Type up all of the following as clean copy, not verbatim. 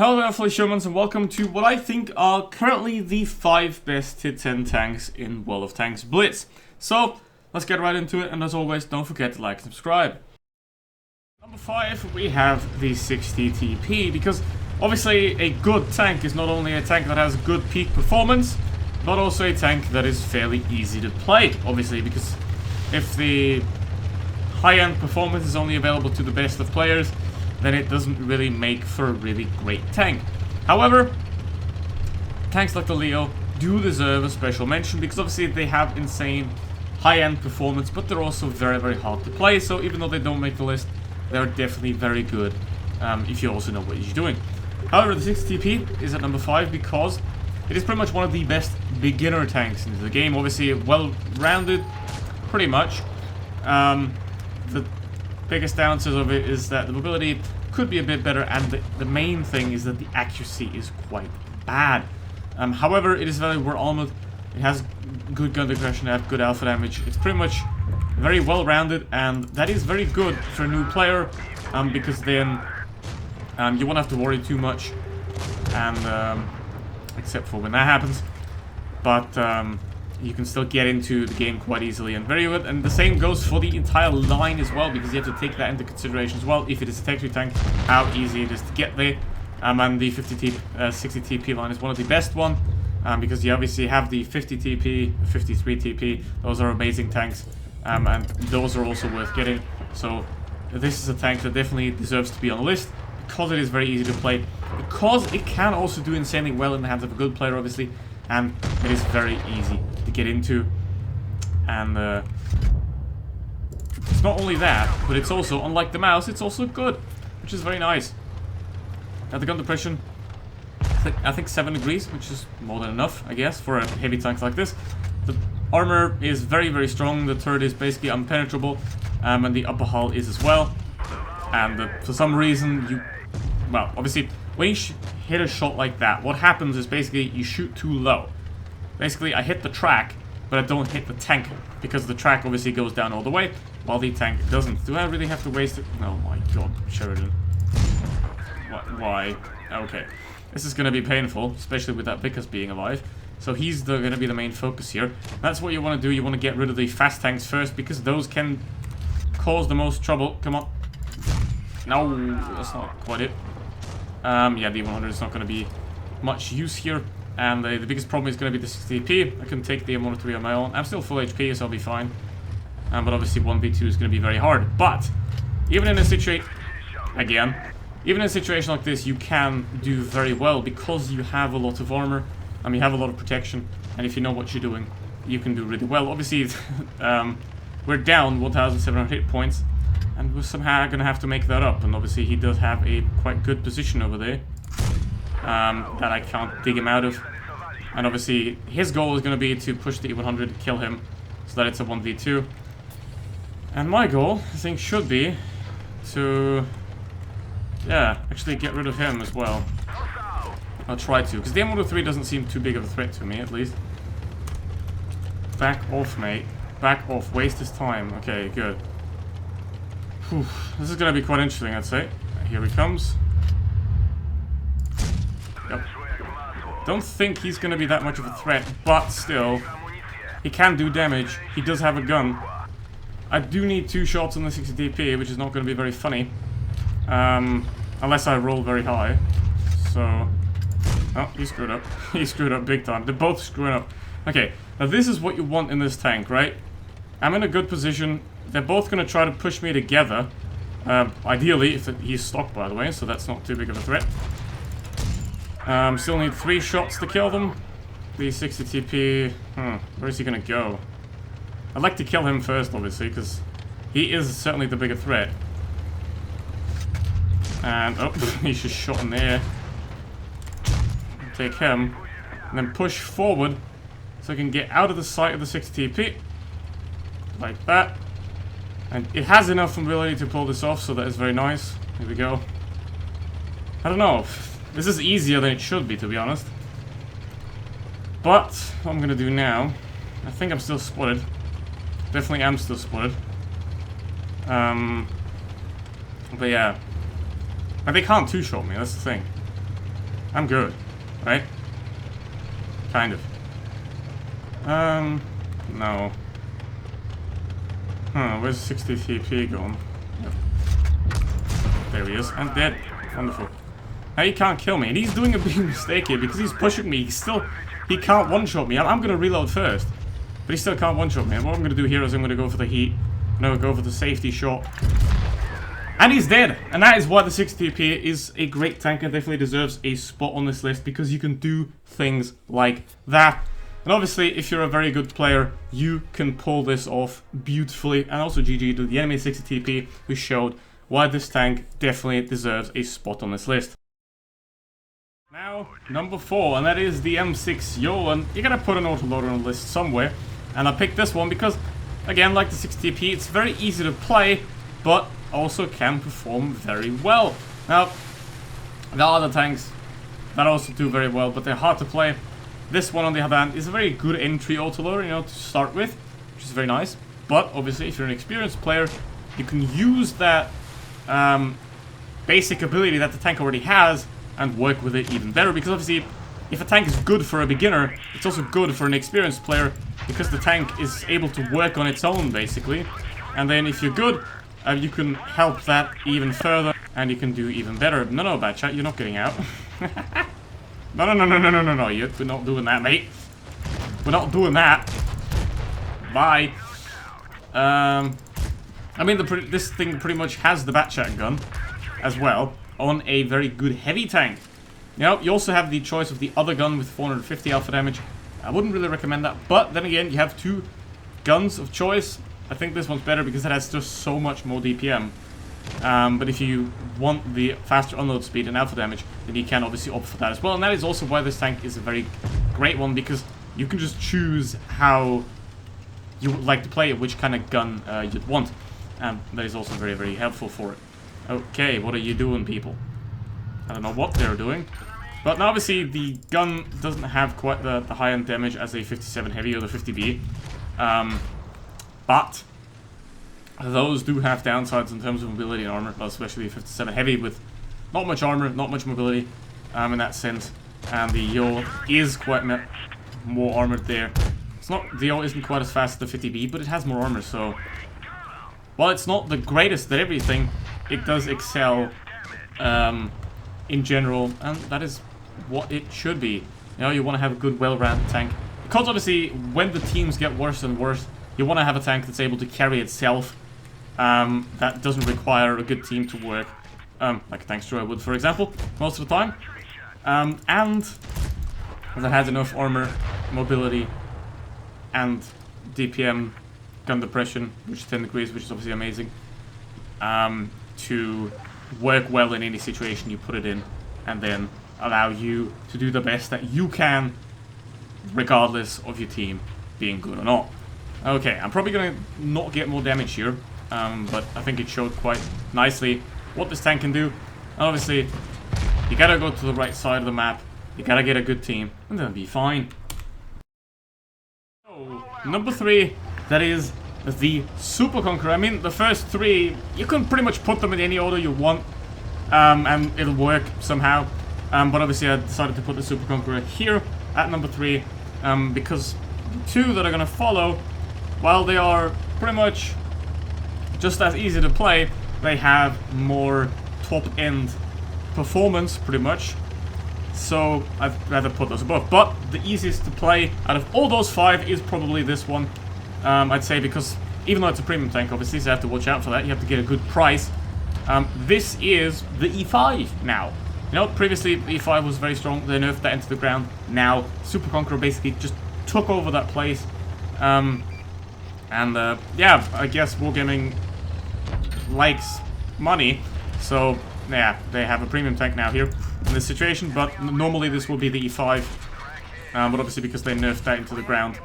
Hello there, fellow showmans, and welcome to what I think are currently the 5 best tier 10 tanks in World of Tanks Blitz. So, let's get right into it, and as always, don't forget to like and subscribe. Number 5, we have the 60 TP, because obviously a good tank is not only a tank that has good peak performance, but also a tank that is fairly easy to play, obviously, because if the high-end performance is only available to the best of players, then it doesn't really make for a really great tank. However, tanks like the Leo do deserve a special mention because obviously they have insane high-end performance, but they're also very, very hard to play. So even though they don't make the list, they're definitely very good if you also know what you're doing. However, the 60 TP is at number 5 because it is pretty much one of the best beginner tanks in the game. Obviously, well-rounded, pretty much. The biggest downside of it is that the mobility could be a bit better, and the main thing is that the accuracy is quite bad. However, it is very well armored. It has good gun aggression, it has good alpha damage. It's pretty much very well rounded, and that is very good for a new player because then you won't have to worry too much, and except for when that happens. But you can still get into the game quite easily and very good. And the same goes for the entire line as well, because you have to take that into consideration as well. If it is a texture tank, how easy it is to get there. And the 60 TP line is one of the best one, because you obviously have the 50 TP, 53 TP. Those are amazing tanks, and those are also worth getting. So this is a tank that definitely deserves to be on the list, because it is very easy to play, because it can also do insanely well in the hands of a good player, obviously, and it is very easy to get into. And it's not only that, but it's also, unlike the mouse, it's also good, which is very nice. Now the gun depression, I think 7 degrees, which is more than enough, I guess, for a heavy tank like this. The armor is very, very strong. The turret is basically impenetrable, and the upper hull is as well. And for some reason, well, obviously, when you hit a shot like that, what happens is basically you shoot too low. Basically, I hit the track, but I don't hit the tank, because the track obviously goes down all the way, while the tank doesn't. Do I really have to waste it? Oh my god, Sheridan. Why? Okay. This is going to be painful, especially with that Vickers being alive. So he's going to be the main focus here. That's what you want to do. You want to get rid of the fast tanks first, because those can cause the most trouble. Come on. No, that's not quite it. Yeah, the 100 is not going to be much use here. And the biggest problem is going to be the 60 TP. I can take the M103 on my own. I'm still full HP, so I'll be fine. But obviously 1v2 is going to be very hard. But even in a situation... Again... Even in a situation like this, you can do very well because you have a lot of armor, you have a lot of protection, and if you know what you're doing, you can do really well. Obviously, we're down 1,700 hit points, and we're somehow going to have to make that up. And obviously, he does have a quite good position over there that I can't dig him out of. And obviously, his goal is going to be to push the E100, kill him, so that it's a 1v2. And my goal, I think, should be to... yeah, actually get rid of him as well. I'll try to, because the M103 doesn't seem too big of a threat to me, at least. Back off, mate. Back off. Waste his time. Okay, good. Whew. This is going to be quite interesting, I'd say. Here he comes. Yep. Don't think he's going to be that much of a threat, but still, he can do damage. He does have a gun. I do need 2 shots on the 60 DP, which is not going to be very funny. Unless I roll very high. So... oh, he screwed up. He screwed up big time. They're both screwing up. Okay, now this is what you want in this tank, right? I'm in a good position. They're both going to try to push me together. Ideally, if he's stocked, by the way, so that's not too big of a threat. Still need 3 shots to kill them. The 60 TP... where is he going to go? I'd like to kill him first, obviously, because he is certainly the bigger threat. And, oh, he's just shot in the air. Take him. And then push forward so I can get out of the sight of the 60 TP. Like that. And it has enough mobility to pull this off, so that is very nice. Here we go. I don't know. This is easier than it should be, to be honest. But, what I'm going to do now... I think I'm still spotted. Definitely am still spotted. But yeah. But they can't two-shot me, that's the thing. I'm good, right? Kind of. No. Huh, where's 60 TP going? There he is, and dead. Wonderful. Now he can't kill me, and he's doing a big mistake here because he's pushing me. He can't one-shot me. I'm gonna reload first, but he still can't one-shot me. And what I'm gonna do here is I'm gonna go for the heat. I'm gonna go for the safety shot. And he's dead! And that is why the 60 TP is a great tank and definitely deserves a spot on this list, because you can do things like that. And obviously, if you're a very good player, you can pull this off beautifully. And also GG to the enemy 60 TP, who showed why this tank definitely deserves a spot on this list. Now, number 4, and that is the M6 Yo, and you gotta put an autoloader on the list somewhere. And I picked this one because, again, like the 60 TP, it's very easy to play, but also can perform very well. Now, there are other tanks that also do very well, but they're hard to play. This one, on the other hand, is a very good entry autoloader, you know, to start with, which is very nice. But obviously, if you're an experienced player, you can use that basic ability that the tank already has and work with it even better. Because obviously, if a tank is good for a beginner, it's also good for an experienced player, because the tank is able to work on its own, basically. And then if you're good, you can help that even further, and you can do even better. No, bad chat, you're not getting out. No, we're not doing that, mate. We're not doing that. Bye. I mean, this thing pretty much has the Batchat gun as well on a very good heavy tank. You know, you also have the choice of the other gun with 450 alpha damage. I wouldn't really recommend that, but then again, you have 2 guns of choice. I think this one's better because it has just so much more DPM. But if you want the faster unload speed and alpha damage, then you can obviously opt for that as well. And that is also why this tank is a very great one, because you can just choose how you would like to play it, which kind of gun you'd want. And that is also very, very helpful for it. Okay, what are you doing, people? I don't know what they're doing. But now obviously the gun doesn't have quite the high-end damage as a 57 heavy or the 50B. But those do have downsides in terms of mobility and armor, especially 57 heavy with not much armor, not much mobility in that sense. And the Yo is quite more armored there. The Yo isn't quite as fast as the 50B, but it has more armor, so while it's not the greatest at everything, it does excel in general, and that is what it should be. You know, you want to have a good, well-rounded tank, because obviously when the teams get worse and worse, you want to have a tank that's able to carry itself, that doesn't require a good team to work, like a tank destroyer would, for example, most of the time, and that has enough armor, mobility, and DPM, gun depression, which is 10 degrees, which is obviously amazing, to work well in any situation you put it in, and then allow you to do the best that you can, regardless of your team being good or not. Okay, I'm probably going to not get more damage here, but I think it showed quite nicely what this tank can do. And obviously, you gotta go to the right side of the map, you gotta get a good team, and then it'll be fine. So, number 3, that is the Super Conqueror. I mean, the first 3, you can pretty much put them in any order you want, and it'll work somehow. But obviously I decided to put the Super Conqueror here at number 3, because the 2 that are going to follow, while they are pretty much just as easy to play, they have more top-end performance, pretty much. So I'd rather put those above. But the easiest to play out of all those 5 is probably this one. I'd say, because even though it's a premium tank, obviously, so you have to watch out for that. You have to get a good price. This is the E5 now. You know, previously the E5 was very strong. They nerfed that into the ground. Now, Super Conqueror basically just took over that place. Yeah, I guess Wargaming likes money. So, yeah, they have a premium tank now here in this situation. But normally this will be the E5. But obviously because they nerfed that into the ground,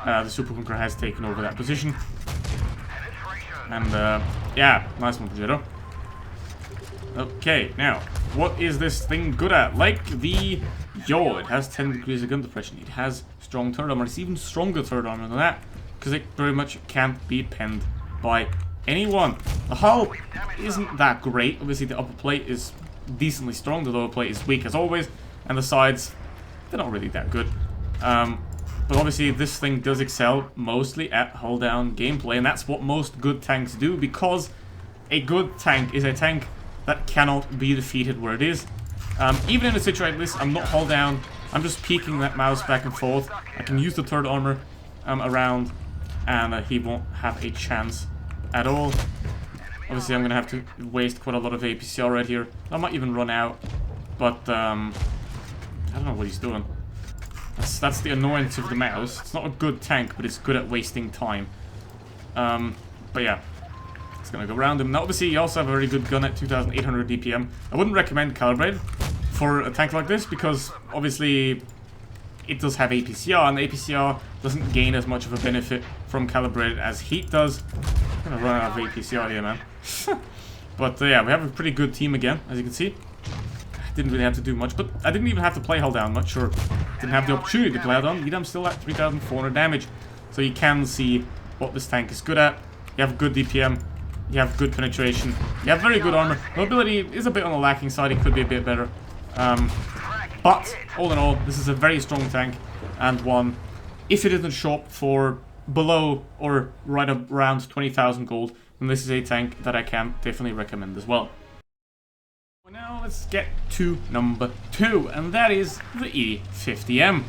the Super Conqueror has taken over that position. And, yeah, nice one, Progetto. Okay, now, what is this thing good at? Like the Yo, it has 10 degrees of gun depression. It has strong third armor. It's even stronger third armor than that, because it very much can't be penned by anyone. The hull isn't that great. Obviously, the upper plate is decently strong. The lower plate is weak, as always. and the sides, they're not really that good. But obviously this thing does excel mostly at hold down gameplay, and that's what most good tanks do, because a good tank is a tank that cannot be defeated where it is. Even in a situation like this, I'm not hold down, I'm just peeking that mouse back and forth. I can use the third armor around, and he won't have a chance at all. Obviously I'm gonna have to waste quite a lot of APCR right here. I might even run out, but I don't know what he's doing. That's the annoyance of the mouse. It's not a good tank, but it's good at wasting time. But yeah, it's gonna go around him. Now obviously you also have a very good gun at 2800 DPM. I wouldn't recommend Calibrate for a tank like this, because obviously it does have APCR, and APCR doesn't gain as much of a benefit from Calibrated as Heat does. I'm gonna run out of APCR here, man. But yeah, we have a pretty good team again, as you can see. Didn't really have to do much, but I didn't even have to play hold down much, or didn't have the opportunity to play hold down. Yet I'm still at 3,400 damage. So you can see what this tank is good at. You have good DPM, you have good penetration, you have very good armor. Mobility is a bit on the lacking side, it could be a bit better. But all in all, this is a very strong tank, and one, if it isn't shop for below or right around 20,000 gold, then this is a tank that I can definitely recommend as well. Now let's get to number 2, and that is the E50M.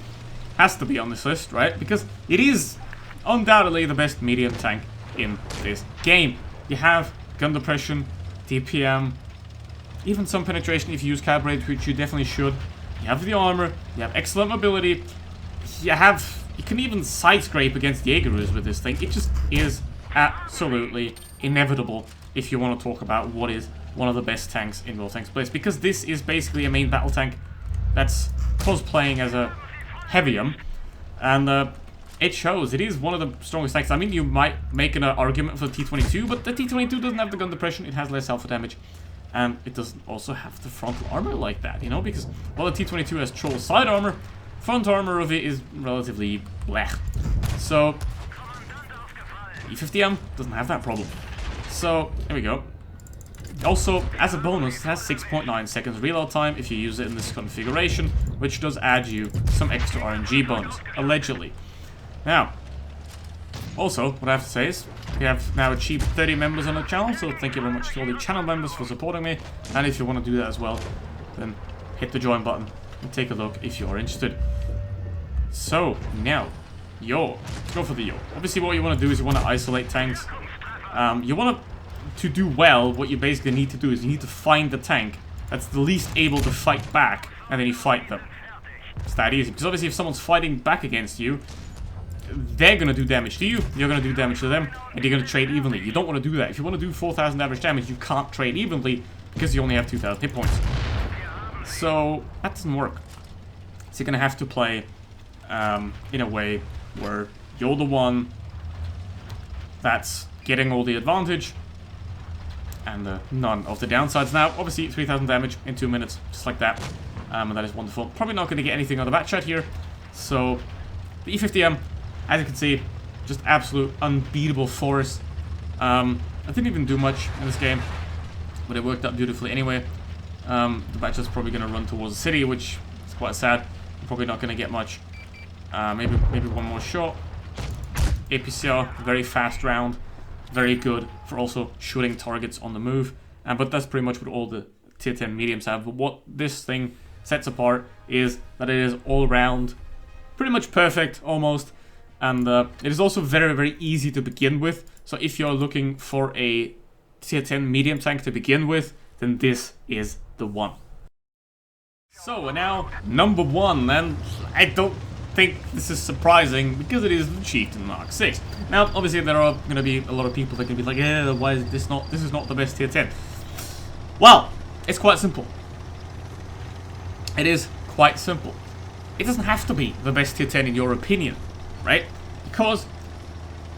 Has to be on this list, right? Because it is undoubtedly the best medium tank in this game. You have gun depression, DPM, even some penetration if you use Calibrate, which you definitely should. You have the armor, you have excellent mobility, you can even side scrape against Jaegerus with this thing. It just is absolutely inevitable if you want to talk about what is one of the best tanks in WoT Blitz, because this is basically a main battle tank that's cosplaying as a heavium, and it shows. It is one of the strongest tanks. I mean, you might make an argument for the T-22, but the T-22 doesn't have the gun depression, it has less alpha damage, and it doesn't also have the frontal armor like that, you know, because while the T-22 has troll side armor, front armor of it is relatively blech. So E50M doesn't have that problem. So there we go. Also, as a bonus, it has 6.9 seconds reload time if you use it in this configuration, which does add you some extra RNG bonus, allegedly. Now, also, what I have to say is, we have now achieved 30 members on the channel, so thank you very much to all the channel members for supporting me, and if you want to do that as well, then hit the join button and take a look if you're interested. So, now, Yo. Let's go for the Yo. Obviously, what you want to do is you want to isolate tanks. You want to do well, what you basically need to do is you need to find the tank that's the least able to fight back, and then you fight them. It's that easy, because obviously if someone's fighting back against you, they're going to do damage to you, you're going to do damage to them, and you're going to trade evenly. You don't want to do that. If you want to do 4,000 average damage, you can't trade evenly, because you only have 2,000 hit points. So, that doesn't work. So you're going to have to play in a way where you're the one that's getting all the advantage, and none of the downsides. Now, obviously, 3,000 damage in 2 minutes, just like that. And that is wonderful. Probably not going to get anything on the back shot here. So, the E50M, as you can see, just absolute unbeatable force. I didn't even do much in this game, but it worked out beautifully anyway. The back shot's probably going to run towards the city, which is quite sad. I'm probably not going to get much. Maybe one more shot. APCR, very fast round. Very good for also shooting targets on the move. But that's pretty much what all the tier 10 mediums have. But what this thing sets apart is that it is all round, pretty much perfect almost. And it is also very, very easy to begin with. So if you're looking for a tier 10 medium tank to begin with, then this is the one. So now, number 1, and I don't think this is surprising because it is the Chieftain Mark 6. Now, obviously, there are going to be a lot of people that can be like, yeah, why is this not? This is not the best tier 10. Well, it's quite simple. It is quite simple. It doesn't have to be the best tier 10 in your opinion, right? Because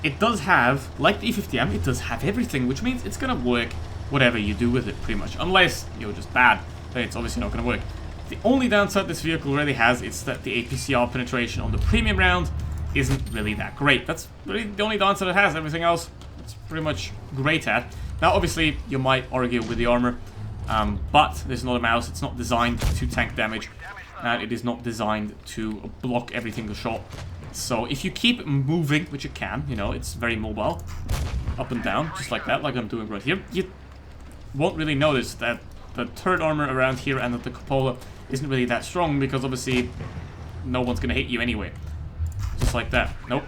it does have, like the E50M, it does have everything, which means it's going to work whatever you do with it, pretty much. Unless you're just bad, then it's obviously not going to work. The only downside this vehicle really has is that the APCR penetration on the premium round isn't really that great. That's really the only downside it has. Everything else, it's pretty much great at. Now, obviously, you might argue with the armor. But this is not a mouse. It's not designed to tank damage, and it is not designed to block every single shot. So if you keep moving, which you can, you know, it's very mobile, up and down, just like that, like I'm doing right here, you won't really notice that the turret armor around here and that the cupola isn't really that strong, because obviously no one's gonna hit you anyway. Just like that. Nope.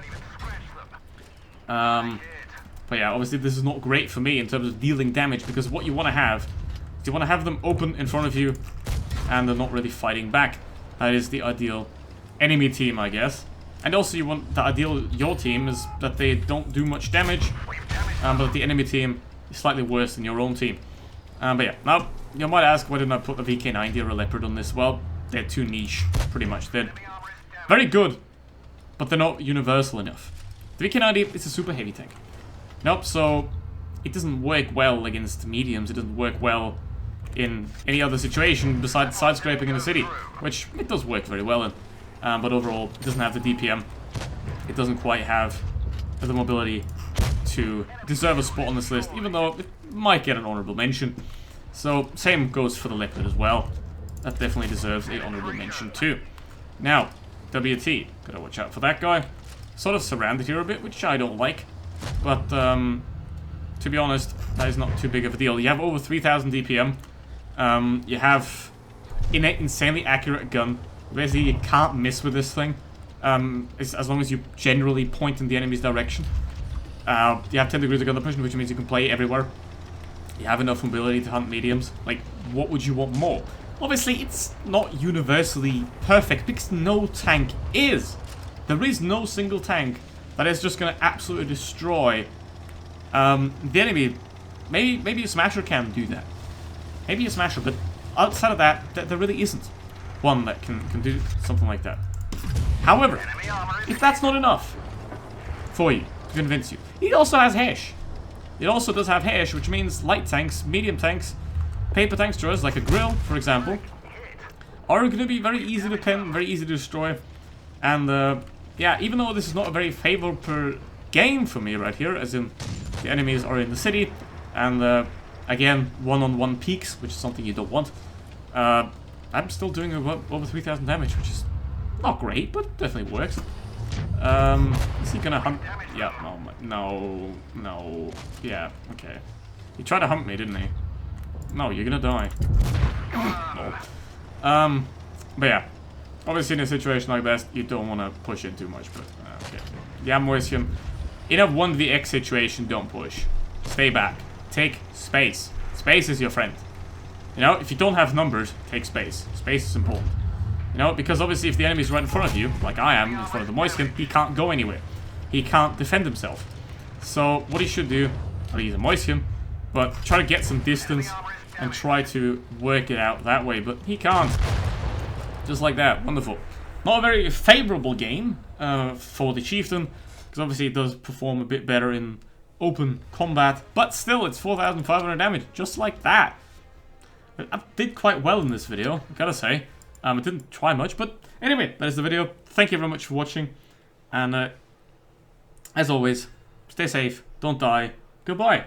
But yeah, obviously this is not great for me in terms of dealing damage, because what you want to have is you want to have them open in front of you and they're not really fighting back. That is the ideal enemy team, I guess. And also you want the ideal your team is that they don't do much damage, but that the enemy team is slightly worse than your own team. But yeah, now you might ask, why didn't I put the VK90 or a Leopard on this? Well, they're too niche, pretty much. They're very good, but they're not universal enough. The VK90 is a super heavy tank. Nope, so it doesn't work well against mediums. It doesn't work well in any other situation besides side-scraping in a city, which it does work very well in. But overall, it doesn't have the DPM. It doesn't quite have the mobility to deserve a spot on this list, even though it might get an honorable mention. So, same goes for the Leopard as well. That definitely deserves a honorable mention too. Now, WT. Gotta watch out for that guy. Sort of surrounded here a bit, which I don't like. But, to be honest, that is not too big of a deal. You have over 3000 DPM. You have an insanely accurate gun. Basically, you can't miss with this thing. As long as you generally point in the enemy's direction. You have 10 degrees of gun oppression, which means you can play everywhere. You have enough mobility to hunt mediums. Like, what would you want more? Obviously, it's not universally perfect, because no tank is. There is no single tank that is just going to absolutely destroy the enemy. Maybe a Smasher can do that. Maybe a Smasher, but outside of that, there really isn't one that can do something like that. However, if that's not enough for you to convince you, it also has hash. It also does have hash, which means light tanks, medium tanks, paper tank destroyers, like a grill, for example, are going to be very easy to pin, very easy to destroy. And yeah, even though this is not a very favorable per game for me right here, as in the enemies are in the city, and again, one-on-one peaks, which is something you don't want, I'm still doing over 3000 damage, which is not great, but definitely works. Is he gonna hunt? Yeah, no, yeah, okay. He tried to hunt me, didn't he? No, you're gonna die. No. But yeah, obviously in a situation like this, you don't want to push in too much, but okay. Yeah, Moisium. In a 1vx situation, don't push. Stay back. Take space. Space is your friend. You know, if you don't have numbers, take space. Space is important. You know, because obviously if the enemy's right in front of you, like I am in front of the Moiskin, he can't go anywhere. He can't defend himself. So what he should do, well, he's a Moiskin, but try to get some distance and try to work it out that way, but he can't. Just like that. Wonderful. Not a very favorable game for the Chieftain, because obviously it does perform a bit better in open combat, but still it's 4500 damage, just like that. I did quite well in this video, I gotta say. I didn't try much, but anyway, that is the video. Thank you very much for watching, and as always, stay safe, don't die, goodbye.